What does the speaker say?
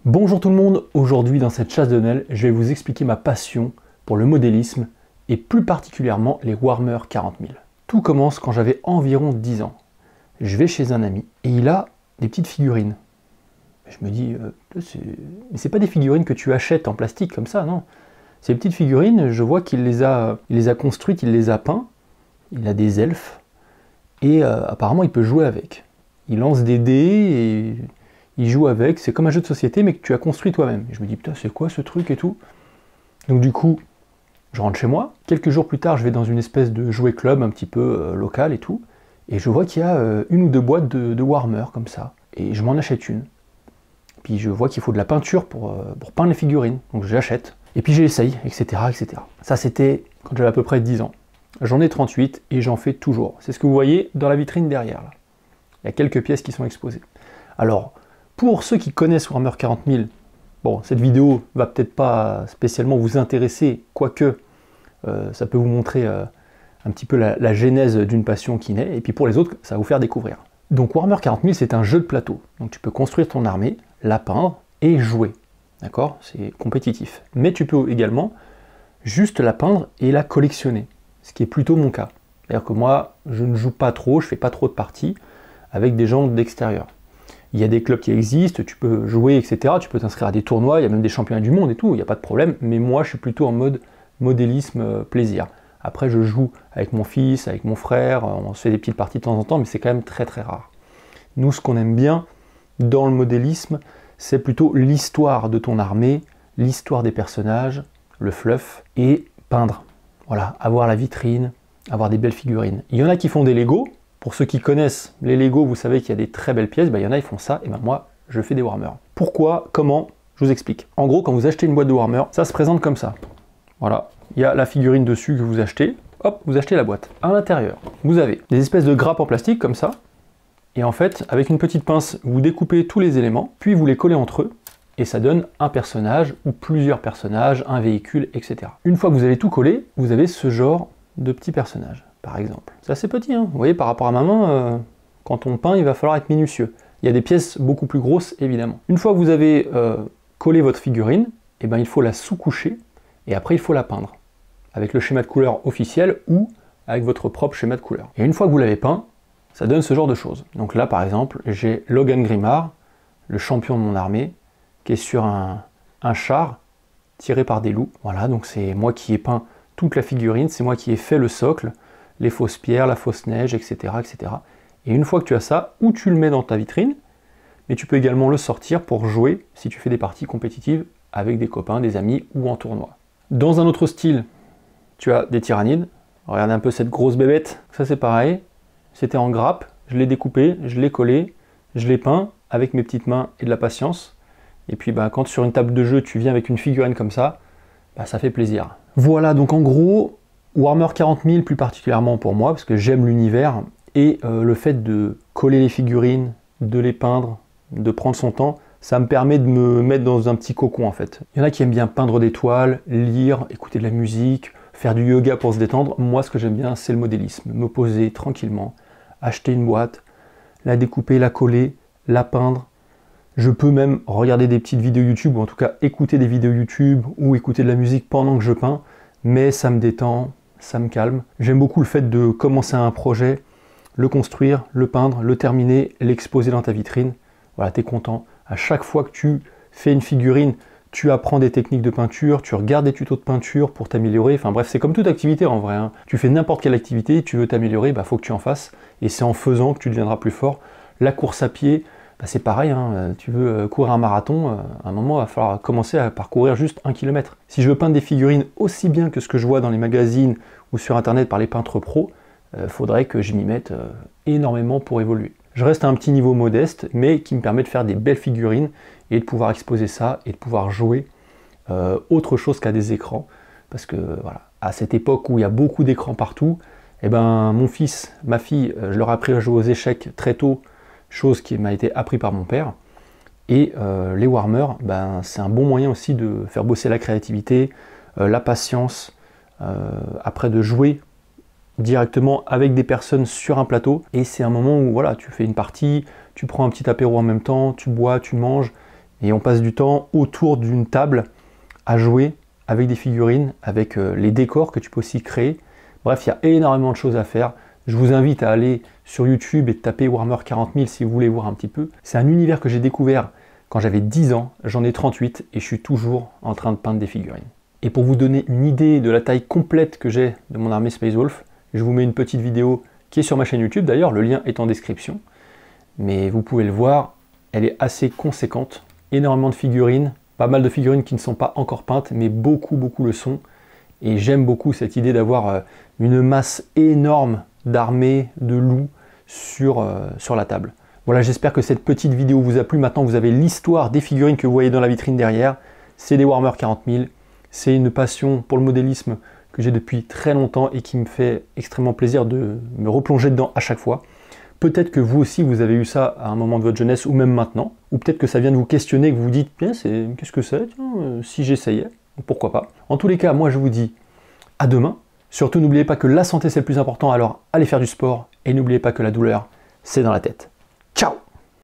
Bonjour tout le monde, aujourd'hui dans cette chasse de Noël, je vais vous expliquer ma passion pour le modélisme et plus particulièrement les Warhammer 40 000. Tout commence quand j'avais environ 10 ans. Je vais chez un ami et il a des petites figurines. Je me dis, mais c'est pas des figurines que tu achètes en plastique comme ça, non. Ces petites figurines, je vois qu'il les a construites, il les a peints, il a des elfes et apparemment il peut jouer avec. Il lance des dés et il joue avec, c'est comme un jeu de société mais que tu as construit toi-même. Et je me dis putain c'est quoi ce truc et tout. Donc du coup, je rentre chez moi. Quelques jours plus tard, je vais dans une espèce de jouet club un petit peu local et tout. Et je vois qu'il y a une ou deux boîtes de Warhammer comme ça. Et je m'en achète une. Puis je vois qu'il faut de la peinture pour peindre les figurines. Donc je l'achète. Et puis j'essaye, etc., etc. Ça c'était quand j'avais à peu près 10 ans. J'en ai 38 et j'en fais toujours. C'est ce que vous voyez dans la vitrine derrière là. Il y a quelques pièces qui sont exposées. Alors, pour ceux qui connaissent Warhammer 40 000, bon, cette vidéo va peut-être pas spécialement vous intéresser, quoique ça peut vous montrer un petit peu la genèse d'une passion qui naît, et puis pour les autres, ça va vous faire découvrir. Donc Warhammer 40 000, c'est un jeu de plateau. Donc tu peux construire ton armée, la peindre et jouer. D'accord? C'est compétitif. Mais tu peux également juste la peindre et la collectionner, ce qui est plutôt mon cas. C'est-à-dire que moi, je ne joue pas trop, je fais pas trop de parties avec des gens d'extérieur. Il y a des clubs qui existent, tu peux jouer, etc. Tu peux t'inscrire à des tournois, il y a même des championnats du monde et tout, il n'y a pas de problème. Mais moi, je suis plutôt en mode modélisme plaisir. Après, je joue avec mon fils, avec mon frère, on se fait des petites parties de temps en temps, mais c'est quand même très très rare. Nous, ce qu'on aime bien dans le modélisme, c'est plutôt l'histoire de ton armée, l'histoire des personnages, le fluff, et peindre. Voilà, avoir la vitrine, avoir des belles figurines. Il y en a qui font des Lego. Pour ceux qui connaissent les Lego, vous savez qu'il y a des très belles pièces, il y en a ils font ça, et moi je fais des Warhammer. Pourquoi? Comment? Je vous explique. En gros, quand vous achetez une boîte de Warhammer, ça se présente comme ça. Voilà, il y a la figurine dessus que vous achetez, hop, vous achetez la boîte. À l'intérieur, vous avez des espèces de grappes en plastique comme ça, et en fait, avec une petite pince, vous découpez tous les éléments, puis vous les collez entre eux, et ça donne un personnage, ou plusieurs personnages, un véhicule, etc. Une fois que vous avez tout collé, vous avez ce genre de petits personnages. Par exemple. C'est assez petit, hein. Vous voyez, par rapport à ma main, quand on peint, il va falloir être minutieux. Il y a des pièces beaucoup plus grosses, évidemment. Une fois que vous avez collé votre figurine, eh ben, il faut la sous-coucher, et après il faut la peindre, avec le schéma de couleur officiel, ou avec votre propre schéma de couleur. Et une fois que vous l'avez peint, ça donne ce genre de choses. Donc là, par exemple, j'ai Logan Grimard, le champion de mon armée, qui est sur un char tiré par des loups. Voilà, donc c'est moi qui ai peint toute la figurine, c'est moi qui ai fait le socle, les fausses pierres, la fausse neige, etc., etc. Et une fois que tu as ça, ou tu le mets dans ta vitrine, mais tu peux également le sortir pour jouer si tu fais des parties compétitives avec des copains, des amis ou en tournoi. Dans un autre style, tu as des tyrannides. Regardez un peu cette grosse bébête, ça c'est pareil. C'était en grappe, je l'ai découpé, je l'ai collé, je l'ai peint avec mes petites mains et de la patience. Et puis quand sur une table de jeu, tu viens avec une figurine comme ça, ça fait plaisir. Voilà, donc en gros, Warhammer 40 000 plus particulièrement pour moi, parce que j'aime l'univers, et le fait de coller les figurines, de les peindre, de prendre son temps, ça me permet de me mettre dans un petit cocon en fait. Il y en a qui aiment bien peindre des toiles, lire, écouter de la musique, faire du yoga pour se détendre. Moi ce que j'aime bien c'est le modélisme, me poser tranquillement, acheter une boîte, la découper, la coller, la peindre. Je peux même regarder des petites vidéos YouTube, ou en tout cas écouter des vidéos YouTube, ou écouter de la musique pendant que je peins, mais ça me détend, ça me calme. J'aime beaucoup le fait de commencer un projet, le construire, le peindre, le terminer, l'exposer dans ta vitrine. Voilà, tu es content. À chaque fois que tu fais une figurine, tu apprends des techniques de peinture, tu regardes des tutos de peinture pour t'améliorer. Enfin bref, c'est comme toute activité en vrai. Tu fais n'importe quelle activité, tu veux t'améliorer, faut que tu en fasses. Et c'est en faisant que tu deviendras plus fort. La course à pied, c'est pareil, tu veux courir un marathon, à un moment il va falloir commencer à parcourir juste 1 km. Si je veux peindre des figurines aussi bien que ce que je vois dans les magazines ou sur internet par les peintres pros, faudrait que je m'y mette énormément pour évoluer. Je reste à un petit niveau modeste, mais qui me permet de faire des belles figurines et de pouvoir exposer ça et de pouvoir jouer autre chose qu'à des écrans. Parce que voilà, à cette époque où il y a beaucoup d'écrans partout, mon fils, ma fille, je leur ai appris à jouer aux échecs très tôt, chose qui m'a été appris par mon père. Et les Warhammer, c'est un bon moyen aussi de faire bosser la créativité, la patience, après de jouer directement avec des personnes sur un plateau. Et c'est un moment où voilà, tu fais une partie, tu prends un petit apéro en même temps, tu bois, tu manges, Et on passe du temps autour d'une table à jouer avec des figurines, avec les décors que tu peux aussi créer. Bref, il y a énormément de choses à faire. Je vous invite à aller sur YouTube et de taper Warhammer 40 000 si vous voulez voir un petit peu. C'est un univers que j'ai découvert quand j'avais 10 ans, j'en ai 38 et je suis toujours en train de peindre des figurines. Et pour vous donner une idée de la taille complète que j'ai de mon armée Space Wolf, je vous mets une petite vidéo qui est sur ma chaîne YouTube, d'ailleurs le lien est en description. Mais vous pouvez le voir, elle est assez conséquente. Énormément de figurines, pas mal de figurines qui ne sont pas encore peintes, mais beaucoup le sont. Et j'aime beaucoup cette idée d'avoir une masse énorme d'armées, de loups sur la table. Voilà, j'espère que cette petite vidéo vous a plu. Maintenant, vous avez l'histoire des figurines que vous voyez dans la vitrine derrière. C'est des Warhammer 40 000. C'est une passion pour le modélisme que j'ai depuis très longtemps et qui me fait extrêmement plaisir de me replonger dedans à chaque fois. Peut-être que vous aussi, vous avez eu ça à un moment de votre jeunesse ou même maintenant. Ou peut-être que ça vient de vous questionner, que vous vous dites « Qu'est-ce que c'est si j'essayais ?» Pourquoi pas. En tous les cas, moi je vous dis à demain. Surtout, n'oubliez pas que la santé c'est le plus important, alors allez faire du sport. Et n'oubliez pas que la douleur, c'est dans la tête.